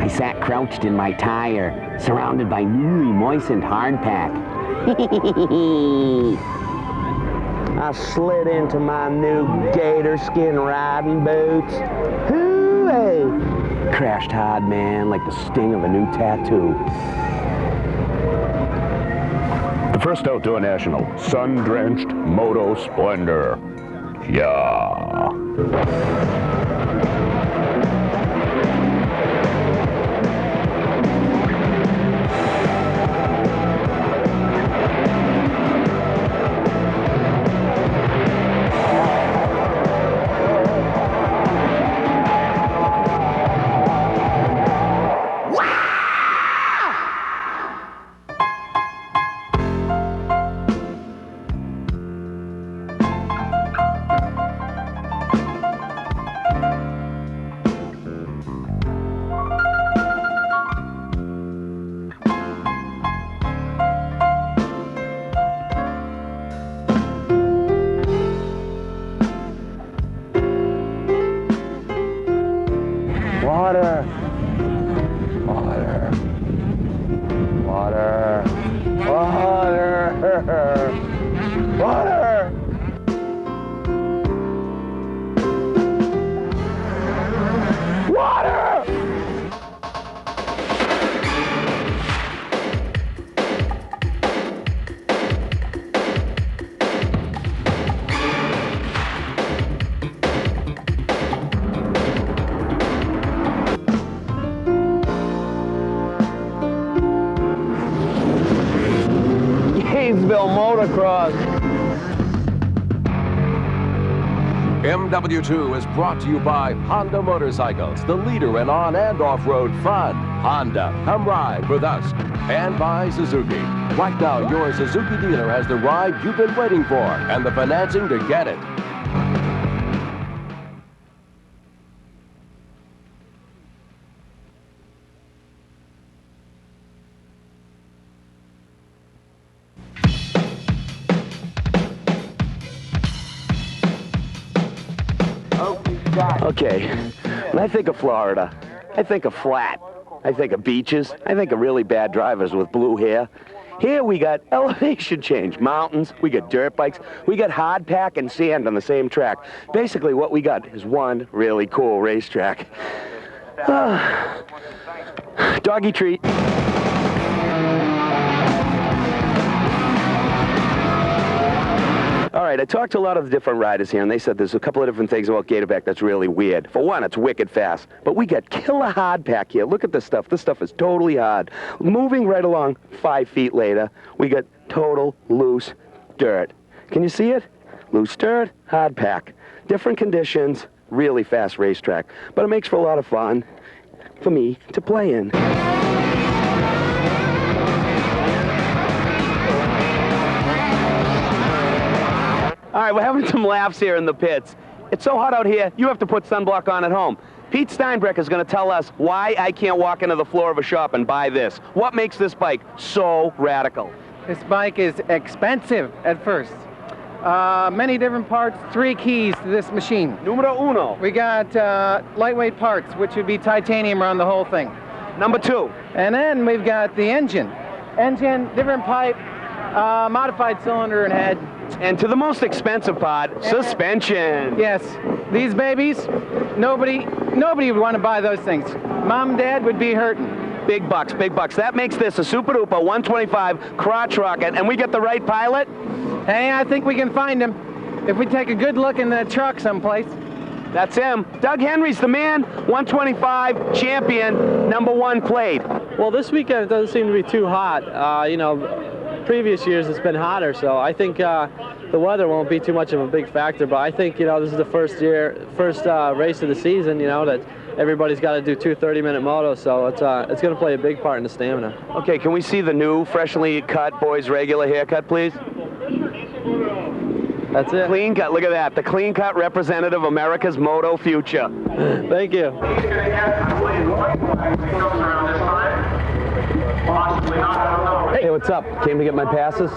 I sat crouched in my tire, surrounded by newly moistened hardpack. I slid into my new gator skin riding boots. Hoo-hey! Crashed hard, man, like the sting of a new tattoo. The first outdoor national, sun-drenched Moto Splendor. Yeah. Water. Water. Water. Water. Water. Water. Gainseville Motocross. MW2 is brought to you by Honda Motorcycles, the leader in on and off-road fun. Honda, come ride with us. And by Suzuki. Right now, your Suzuki dealer has the ride you've been waiting for and the financing to get it. Okay, when I think of Florida, I think of flat. I think of beaches. I think of really bad drivers with blue hair. Here we got elevation change, mountains, we got dirt bikes, we got hardpack and sand on the same track. Basically what we got is one really cool racetrack. Doggy treat. All right, I talked to a lot of the different riders here, and they said there's a couple of different things about Gatorback that's really weird. For one, it's wicked fast, but we got killer hardpack here. Look at this stuff. This stuff is totally hard. Moving right along 5 feet later, we got total loose dirt. Can you see it? Loose dirt, hardpack. Different conditions, really fast racetrack. But it makes for a lot of fun for me to play in. All right, we're having some laughs here in the pits. It's so hot out here, you have to put sunblock on at home. Pete Steinbreck is going to tell us why I can't walk into the floor of a shop and buy this. What makes this bike so radical? This bike is expensive at first. Many different parts, 3 keys to this machine. Numero uno. We got lightweight parts, which would be titanium around the whole thing. Number 2. And then we've got the engine. Engine, different pipe, modified cylinder and head. And to the most expensive part, suspension. Yes, these babies, nobody would want to buy those things. Mom and Dad would be hurting. Big bucks, big bucks. That makes this a Super Duper 125 crotch rocket, and we get the right pilot? Hey, I think we can find him if we take a good look in the truck someplace. That's him. Doug Henry's the man, 125 champion, #1 plate. Well, this weekend it doesn't seem to be too hot. You know, previous years it's been hotter, so I think the weather won't be too much of a big factor. But I think, you know, this is the first race of the season, you know, that everybody's got to do 2 30-minute motos, so it's going to play a big part in the stamina. Okay, can we see the new, freshly cut boys' regular haircut, please? That's it. Clean cut. Look at that. The clean cut representative of America's moto future. Thank you. Hey, what's up? Came to get my passes?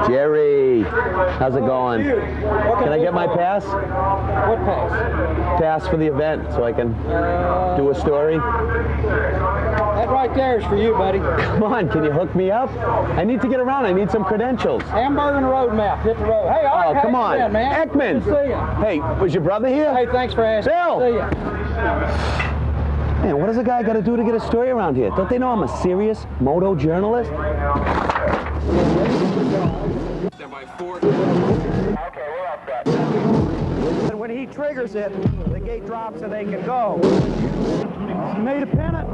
Jerry, how's it going? Can I get my pass? What pass? Pass for the event so I can do a story? That right there is for you, buddy. Come on, can you hook me up? I need to get around. I need some credentials. Hamburger and road map. Hit the road. Hey, all right, Oh, come on. Been, man? Ekman. Good to see you. Hey, was your brother here? Hey, thanks for asking. Bill. See ya. Man, what does a guy got to do to get a story around here? Don't they know I'm a serious moto journalist? And when he triggers it, the gate drops and they can go. Made a pennant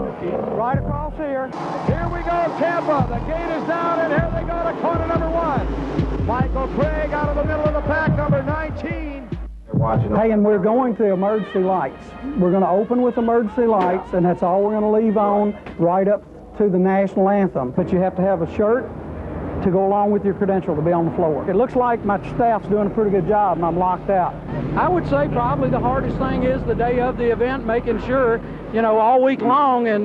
right across here. Here we go, Tampa. The gate is down, and here they go to corner number 1. Michael Craig out of the middle of the pack, number 19. Hey, and we're going to emergency lights. We're going to open with emergency lights, and that's all we're going to leave on right up to the national anthem. But you have to have a shirt to go along with your credential to be on the floor. It looks like my staff's doing a pretty good job, and I'm locked out. I would say probably the hardest thing is the day of the event, making sure, you know, all week long and,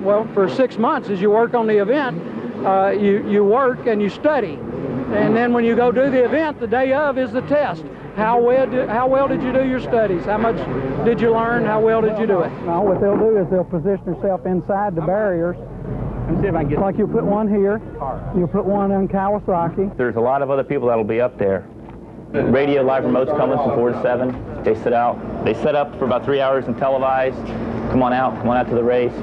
well, for 6 months as you work on the event, you work and you study. And then when you go do the event, the day of is the test. How well did you do your studies? How much did you learn? How well did you do it? Now, what they'll do is they'll position themselves inside the barriers. Let me see if I can get like you'll put one here, you'll put one in Kawasaki. There's a lot of other people that'll be up there. Radio live remotes coming from 4 to 7. They set up for about 3 hours and televise. Come on out to the race.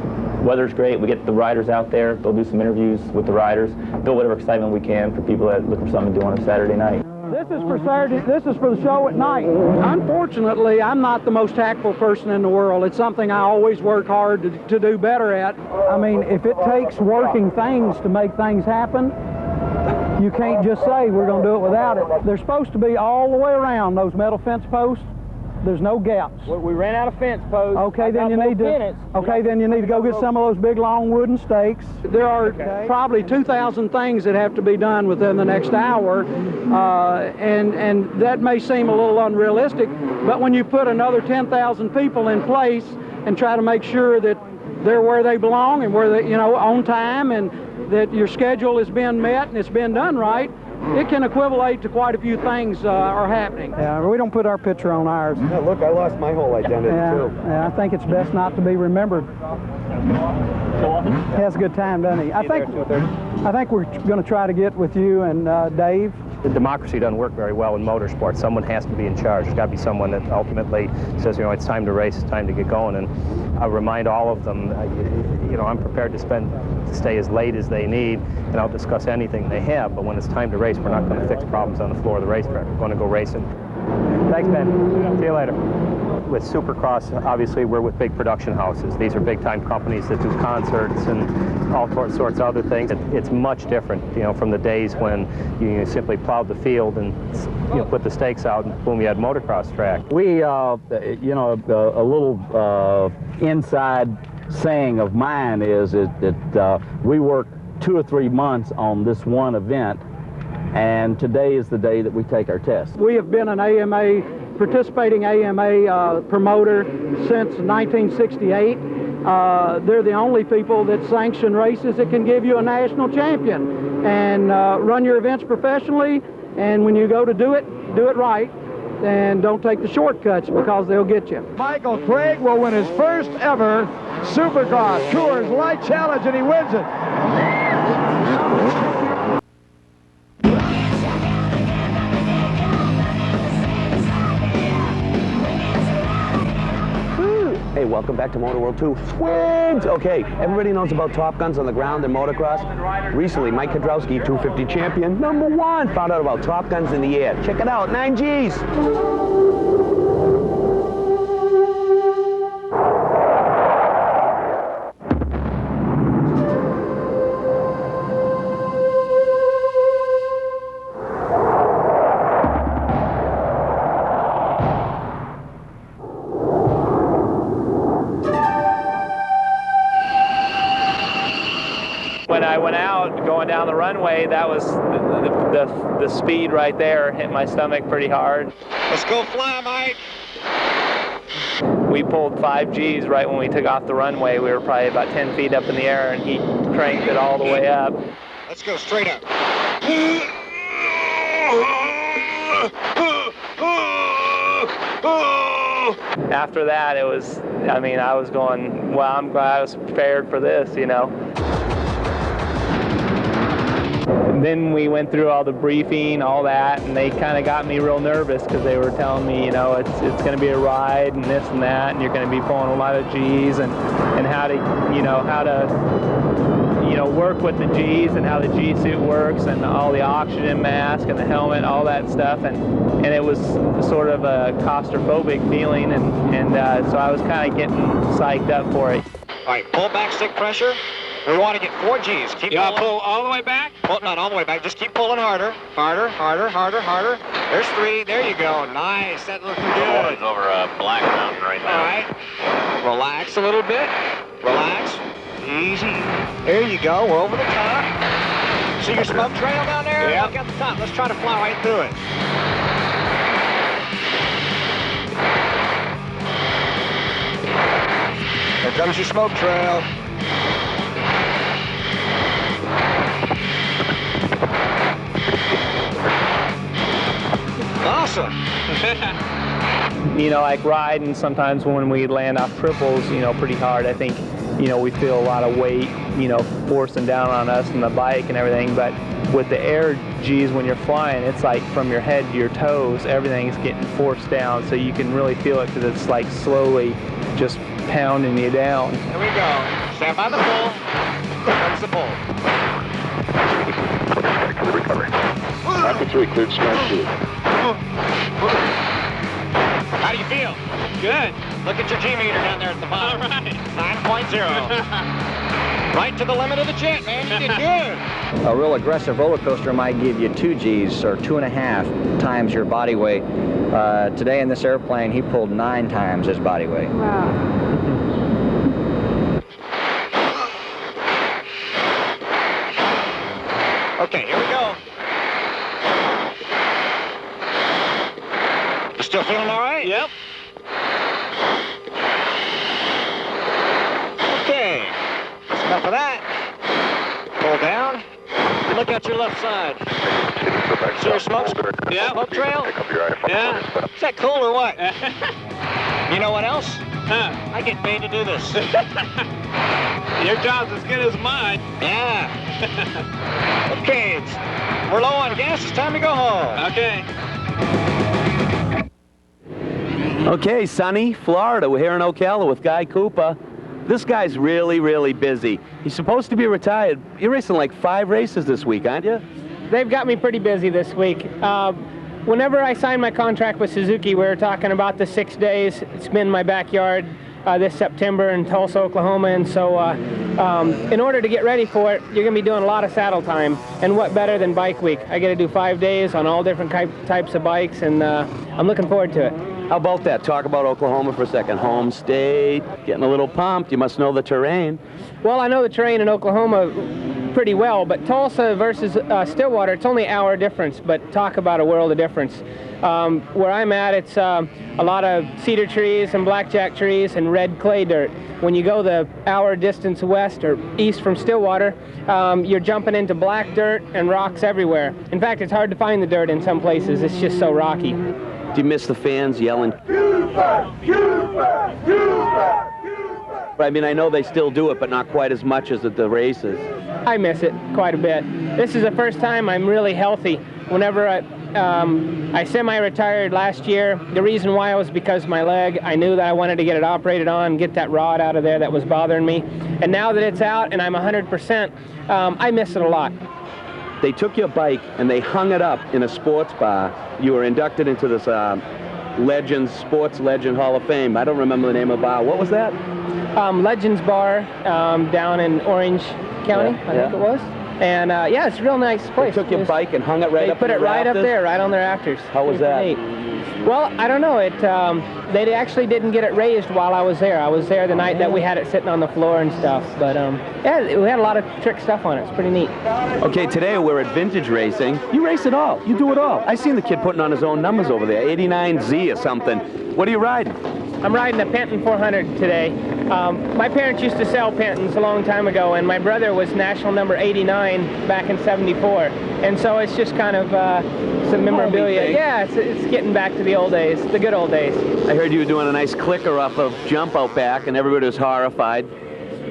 Weather's great. We get the riders out there. They'll do some interviews with the riders, build whatever excitement we can for people that look for something to do on a Saturday night. This is for Saturday. This is for the show at night. Unfortunately, I'm not the most tactful person in the world. It's something I always work hard to do better at. I mean, if it takes working things to make things happen, you can't just say we're going to do it without it. They're supposed to be all the way around those metal fence posts. There's no gaps. We ran out of fence posts. Okay, then you need to. Okay, then you need to go get some of those big long wooden stakes. There are probably 2,000 things that have to be done within the next hour, and that may seem a little unrealistic. But when you put another 10,000 people in place and try to make sure that they're where they belong and where they, you know, on time, and that your schedule is being met and it's been done right, it can equivalent to quite a few things are happening. Yeah, we don't put our picture on ours. Yeah, look, I lost my whole identity, too. Yeah, I think it's best not to be remembered. He has a good time, doesn't he? I think we're going to try to get with you and Dave. The democracy doesn't work very well in motorsports. Someone has to be in charge. There's got to be someone that ultimately says, you know, it's time to race, it's time to get going. And I remind all of them, you know, I'm prepared to stay as late as they need, and I'll discuss anything they have. But when it's time to race, we're not going to fix problems on the floor of the racetrack. We're going to go racing. Thanks, Ben. See you later. With Supercross, obviously, we're with big production houses. These are big-time companies that do concerts and all sorts of other things. It's much different, you know, from the days when you simply plowed the field and, you know, put the stakes out and boom, you had a motocross track. We, you know, a little inside saying of mine is that we work 2 or 3 months on this one event, and today is the day that we take our test. We have been an participating AMA promoter since 1968. They're the only people that sanction races that can give you a national champion and run your events professionally, and when you go to do it right, and don't take the shortcuts because they'll get you. Michael Craig will win his first ever Supercross Coors Light Challenge, and he wins it. Hey, welcome back to MotoWorld 2. Swigs! Okay, everybody knows about Top Guns on the ground and motocross. Recently, Mike Kudrowski, 250 champion, #1, found out about Top Guns in the air. Check it out, 9Gs. When I went out going down the runway, that was the speed right there hit my stomach pretty hard. Let's go fly, Mike. we pulled 5 Gs right when we took off the runway. We were probably about 10 feet up in the air, and he cranked it all the way up. Let's go straight up. After that, it was, I mean, I was going, well, I'm glad I was prepared for this, you know. And then we went through all the briefing, all that, and they kind of got me real nervous because they were telling me, you know, it's going to be a ride and this and that, and you're going to be pulling a lot of Gs, and how to, you know, work with the Gs and how the G suit works and all the oxygen mask and the helmet, all that stuff, and it was sort of a claustrophobic feeling, and so I was kind of getting psyched up for it. All right, pull back stick pressure. We want to get 4 Gs. Keep pulling. Pull all the way back? Well, not all the way back. Just keep pulling harder. Harder, harder, harder, harder. There's 3. There you go. Nice. That's looking good. It's over a black mountain right now. All right. Relax a little bit. Relax. Easy. There you go. We're over the top. See your smoke trail down there? Yeah. Look at the top. Let's try to fly right through it. There comes your smoke trail. Awesome. You know, like riding, sometimes when we land off triples, you know, pretty hard, I think, you know, we feel a lot of weight, you know, forcing down on us and the bike and everything, but with the air Gs when you're flying, it's like from your head to your toes, everything's getting forced down, so you can really feel it because it's like slowly just pounding you down. Here we go. Stand by the pull. Here comes the pull. After 3, cleared smart 2. How do you feel? Good. Look at your G meter down there at the bottom. All right. 9.0. Right to the limit of the jet, man. You did good. A real aggressive roller coaster might give you 2 Gs or 2.5 times your body weight. Today in this airplane, he pulled 9 times his body weight. Wow. Okay, here we go. You still feeling all right? Yep. Okay. That's enough of that. Pull down. Look at your left side. See your smoke? Yeah. Smoke trail? Yeah. Is that cool or what? You know what else? Huh. I get paid to do this. Your job's as good as mine. Yeah. Okay, we're low on gas. It's time to go home. Okay. Okay, Sonny, Florida. We're here in Ocala with Guy Cooper. This guy's really, really busy. He's supposed to be retired. You're racing like 5 races this week, aren't you? They've got me pretty busy this week. Whenever I signed my contract with Suzuki, we were talking about the 6 days. It's been in my backyard this September in Tulsa, Oklahoma, and so in order to get ready for it, you're going to be doing a lot of saddle time, and what better than Bike Week? I get to do 5 days on all different types of bikes, and I'm looking forward to it. How about that? Talk about Oklahoma for a second. Home state, getting a little pumped. You must know the terrain. Well, I know the terrain in Oklahoma pretty well, but Tulsa versus Stillwater, it's only an hour difference, but talk about a world of difference. Where I'm at, it's a lot of cedar trees and blackjack trees and red clay dirt. When you go the hour distance west or east from Stillwater, you're jumping into black dirt and rocks everywhere. In fact, it's hard to find the dirt in some places. It's just so rocky. Do you miss the fans yelling? I mean, I know they still do it, but not quite as much as at the races. I miss it quite a bit. This is the first time I'm really healthy. Whenever I semi-retired last year, the reason why was because my leg. I knew that I wanted to get it operated on, get that rod out of there that was bothering me. And now that it's out and I'm 100%, I miss it a lot. They took your bike and they hung it up in a sports bar. You were inducted into this Sports Legend Hall of Fame. I don't remember the name of the bar. What was that? Legends Bar down in Orange County, I think it was. And yeah, it's a real nice place. They took your bike and hung it right up. They put it right up there, right on their rafters. How was that? Neat. Well, I don't know. They actually didn't get it raised while I was there. I was there the night that we had it sitting on the floor and stuff. But yeah, we had a lot of trick stuff on it. It's pretty neat. Okay, today we're at Vintage Racing. You race it all. You do it all. I seen the kid putting on his own numbers over there, 89Z or something. What are you riding? I'm riding a Penton 400 today. My parents used to sell Pentons a long time ago, and my brother was national number 89 back in '74. And so it's just kind of some memorabilia. Yeah, it's getting back to the old days, the good old days. I heard you were doing a nice clicker off of jump out back, and everybody was horrified.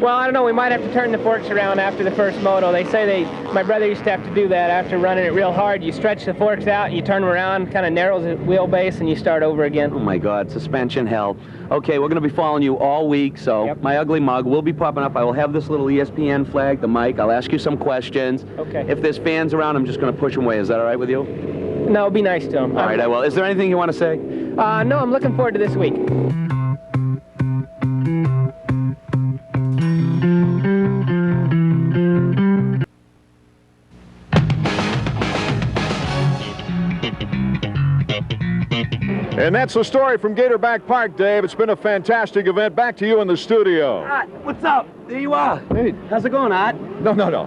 Well, I don't know, we might have to turn the forks around after the first moto. They say my brother used to have to do that after running it real hard. You stretch the forks out, you turn them around, kind of narrows the wheelbase, and you start over again. Oh my God, suspension hell. Okay, we're going to be following you all week, so my ugly mug will be popping up. I will have this little ESPN flag, the mic. I'll ask you some questions. Okay. If there's fans around, I'm just going to push them away. Is that all right with you? No, be nice to them. All right, I will. Is there anything you want to say? No, I'm looking forward to this week. And that's the story from Gatorback Park, Dave. It's been a fantastic event. Back to you in the studio. Art, what's up? There you are. Hey. How's it going, Art? No.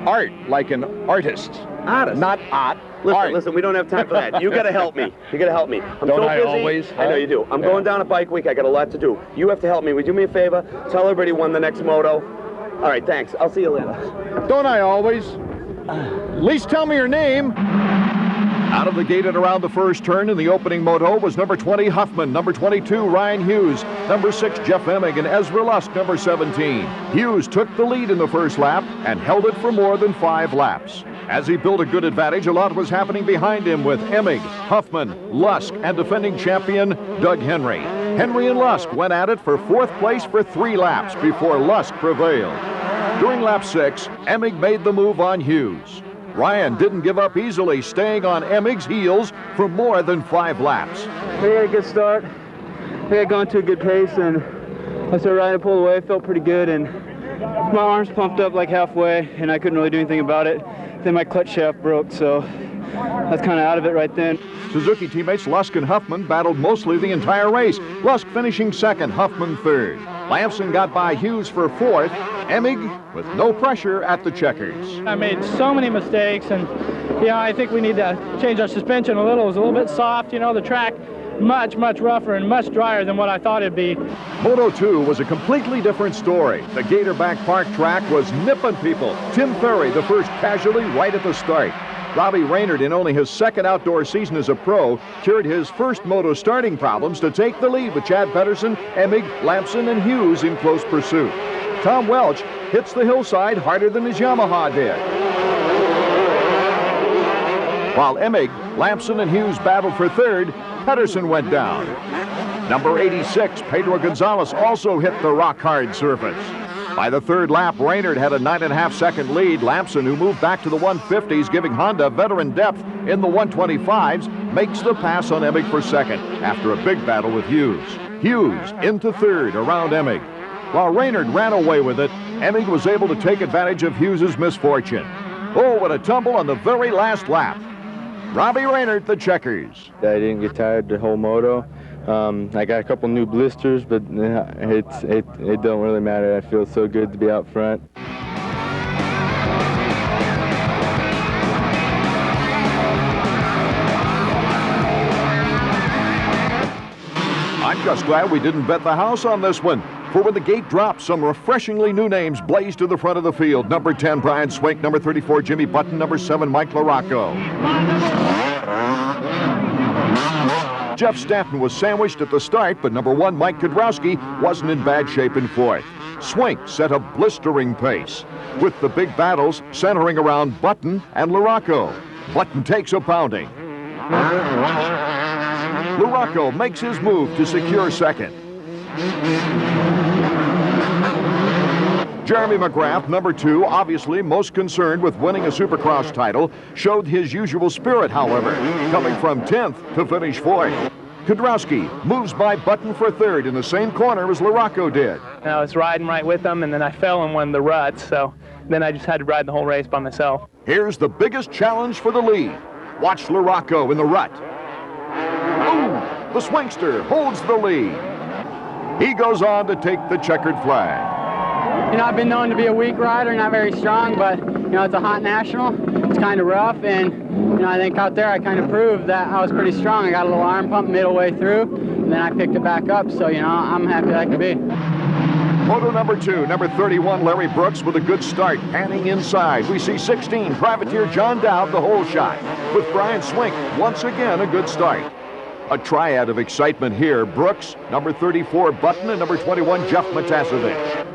Art, like an artist. Artist? Not art. Listen, we don't have time for that. You got to help me. You got to help me. I'm Don't so I busy. always? I know you do. I'm going down a bike week. I got a lot to do. You have to help me. Would you do me a favor? Tell everybody who won the next moto. All right, thanks. I'll see you later. Don't I always? At least tell me your name. Out of the gate and around the first turn in the opening moto was number 20, Huffman, number 22, Ryan Hughes, number 6, Jeff Emig, and Ezra Lusk, number 17. Hughes took the lead in the first lap and held it for more than 5 laps. As he built a good advantage, a lot was happening behind him with Emig, Huffman, Lusk, and defending champion Doug Henry. Henry and Lusk went at it for 4th place for 3 laps before Lusk prevailed. During lap 6, Emig made the move on Hughes. Ryan didn't give up easily, staying on Emig's heels for more than 5 laps. We had a good start. We had gone to a good pace, and I started riding, pulled away, felt pretty good, and my arms pumped up like halfway, and I couldn't really do anything about it. Then my clutch shaft broke, so that's kind of out of it right then. Suzuki teammates Lusk and Huffman battled mostly the entire race. Lusk finishing 2nd, Huffman 3rd. Lamson got by Hughes for 4th. Emig with no pressure at the checkers. I made so many mistakes, and I think we need to change our suspension a little. It was a little bit soft. The track much rougher and much drier than what I thought it'd be. Moto 2 was a completely different story. The Gatorback Park track was nipping people. Tim Ferry, the first casualty right at the start. Robbie Raynard, in only his 2nd outdoor season as a pro, cured his first moto starting problems to take the lead with Chad Pedersen, Emig, Lamson, and Hughes in close pursuit. Tom Welch hits the hillside harder than his Yamaha did. While Emig, Lamson, and Hughes battled for 3rd, Pedersen went down. Number 86, Pedro Gonzalez, also hit the rock-hard surface. By the 3rd lap, Raynard had a 9.5-second lead. Lamson, who moved back to the 150s, giving Honda veteran depth in the 125s, makes the pass on Emig for 2nd after a big battle with Hughes. Hughes into 3rd around Emig. While Raynard ran away with it, Emig was able to take advantage of Hughes' misfortune. Oh, what a tumble on the very last lap. Robbie Raynard, the checkers. I didn't get tired the whole moto. I got a couple new blisters, but it don't really matter. I feel so good to be out front. I'm just glad we didn't bet the house on this one. For when the gate dropped, some refreshingly new names blazed to the front of the field. Number 10, Brian Swink. Number 34, Jimmy Button. Number 7, Mike LaRocco. Jeff Stanton was sandwiched at the start, but number 1, Mike Kudrowski, wasn't in bad shape in 4th. Swink set a blistering pace, with the big battles centering around Button and LaRocco. Button takes a pounding. LaRocco makes his move to secure 2nd. Jeremy McGrath, number 2, obviously most concerned with winning a Supercross title, showed his usual spirit, however, coming from 10th to finish 4th. Kudrowski moves by Button for 3rd in the same corner as LaRocco did. I was riding right with them, and then I fell in one of the ruts, so then I just had to ride the whole race by myself. Here's the biggest challenge for the lead. Watch LaRocco in the rut. Ooh, the Swinkster holds the lead. He goes on to take the checkered flag. I've been known to be a weak rider, not very strong, but, it's a hot national. It's kind of rough, and, I think out there I kind of proved that I was pretty strong. I got a little arm pump middle way through, and then I picked it back up. So, you know, I'm happy I can be. Moto number 2, number 31, Larry Brooks with a good start, panning inside. We see 16, Privateer John Dowd, the hole shot, with Brian Swink, once again a good start. A triad of excitement here. Brooks, number 34, Button, and number 21, Jeff Matasevich.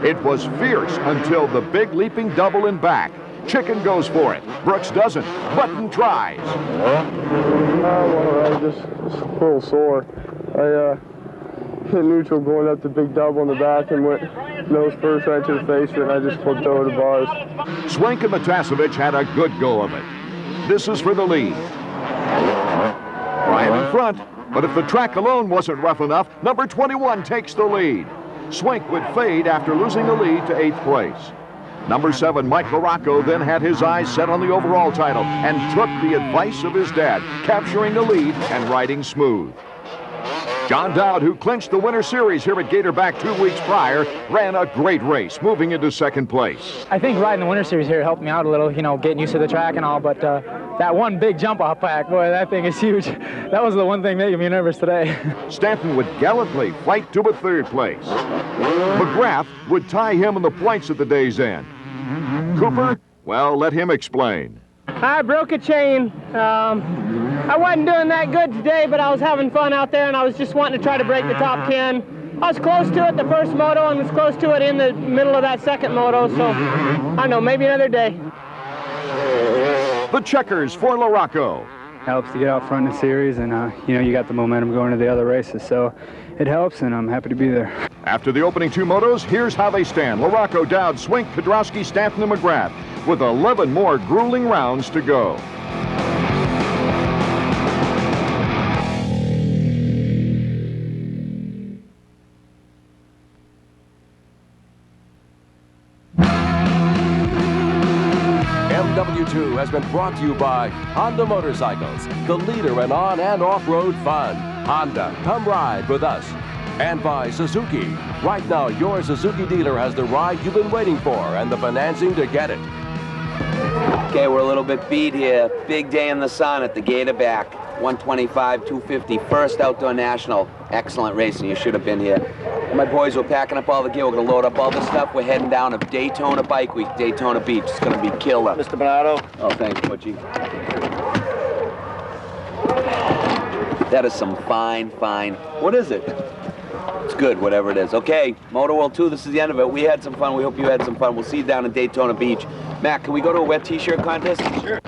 It was fierce until the big leaping double in back. Chicken goes for it. Brooks doesn't. Button tries. I'm just a little sore. I hit neutral going up the big double in the back and went nose first right to the face of it, and I just flipped over the bars. Swank and Matasevich had a good go of it. This is for the lead. Ryan in front, but if the track alone wasn't rough enough, number 21 takes the lead. Swank would fade after losing the lead to 8th place. Number 7, Mike Larocco, then had his eyes set on the overall title and took the advice of his dad, capturing the lead and riding smooth. John Dowd, who clinched the Winter Series here at Gatorback 2 weeks prior, ran a great race, moving into 2nd place. I think riding the Winter Series here helped me out a little, you know, getting used to the track and all, but that one big jump off pack, boy, that thing is huge. That was the one thing making me nervous today. Stanton would gallantly fight to a 3rd place. McGrath would tie him in the points at the day's end. Cooper, well, let him explain. I broke a chain. I wasn't doing that good today, but I was having fun out there, and I was just wanting to try to break the top 10. I was close to it the first moto and was close to it in the middle of that second moto, so I don't know, maybe another day. The checkers for Larocco. Helps to get out front in the series, and you know, you got the momentum going to the other races, so it helps, and I'm happy to be there. After the opening 2 motos, here's how they stand. Larocco, Dowd, Swink, Kedrowski, Stanton, and McGrath, with 11 more grueling rounds to go. MW2 has been brought to you by Honda Motorcycles, the leader in on and off-road fun. Honda, come ride with us. And by Suzuki. Right now, your Suzuki dealer has the ride you've been waiting for and the financing to get it. Okay, we're a little bit beat here. Big day in the sun at the Gatorback. 125, 250, first outdoor national. Excellent racing, you should have been here. My boys were packing up all the gear. We're gonna load up all this stuff. We're heading down to Daytona Bike Week, Daytona Beach. It's gonna be killer. Mr. Bernardo. Oh, thanks, Butchie. That is some fine. What is it? It's good, whatever it is. Okay, MotoWorld 2, this is the end of it. We had some fun. We hope you had some fun. We'll see you down in Daytona Beach. Matt, can we go to a wet t-shirt contest? Sure.